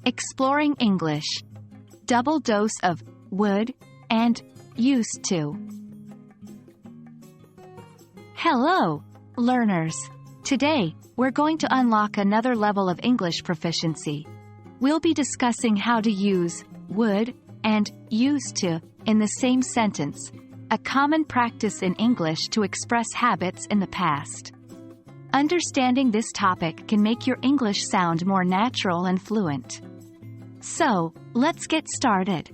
Exploring English. Double dose of would and used to. Hello, learners. Today, we're going to unlock another level of English proficiency. We'll be discussing how to use would and used to in the same sentence, a common practice in English to express habits in the past. Understanding this topic can make your English sound more natural and fluent. So, let's get started.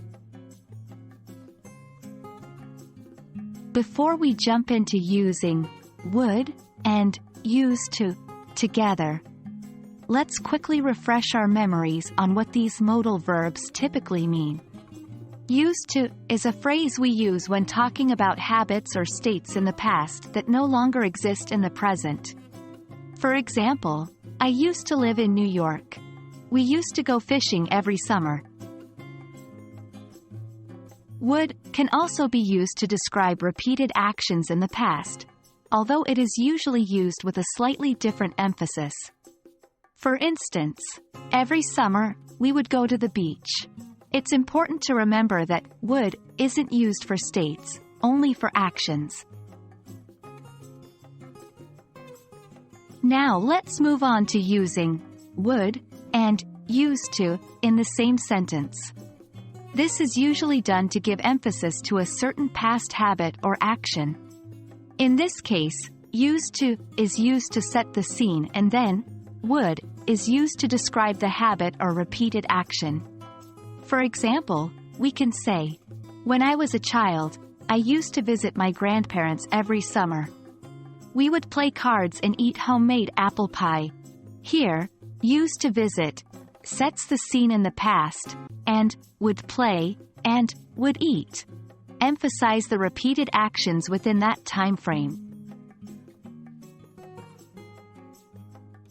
Before we jump into using would and used to together, let's quickly refresh our memories on what these modal verbs typically mean. Used to is a phrase we use when talking about habits or states in the past that no longer exist in the present. For example, I used to live in New York. We used to go fishing every summer. Would can also be used to describe repeated actions in the past, although it is usually used with a slightly different emphasis. For instance, every summer, we would go to the beach. It's important to remember that would isn't used for states, only for actions. Now let's move on to using would and used to in the same sentence. This is usually done to give emphasis to a certain past habit or action. In this case, used to is used to set the scene, and then would is used to describe the habit or repeated action. For example, we can say, when I was a child, I used to visit my grandparents every summer. We would play cards and eat homemade apple pie. Here, used to visit sets the scene in the past, and would play and would eat emphasize the repeated actions within that time frame.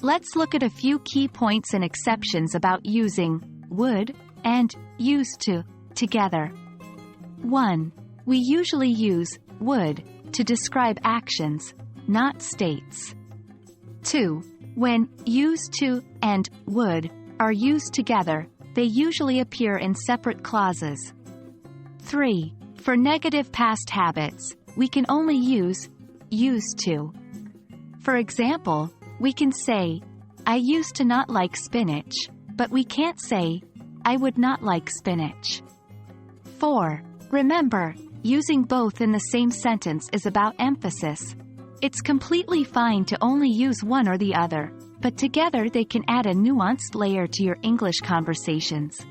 Let's look at a few key points and exceptions about using would and used to together. 1. We usually use would to describe actions, not states. 2. When used to and would are used together, they usually appear in separate clauses. 3. For negative past habits, we can only use used to. For example, we can say, I used to not like spinach, but we can't say, I would not like spinach. 4. Remember, using both in the same sentence is about emphasis. It's completely fine to only use one or the other, but together they can add a nuanced layer to your English conversations.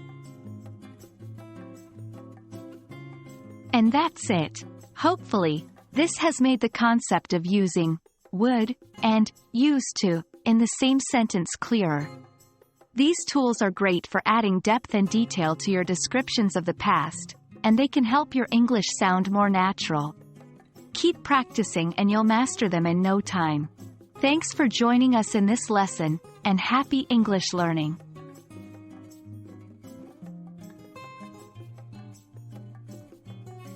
And that's it. Hopefully, this has made the concept of using would and used to in the same sentence clearer. These tools are great for adding depth and detail to your descriptions of the past, and they can help your English sound more natural. Keep practicing and you'll master them in no time. Thanks for joining us in this lesson, and happy English learning!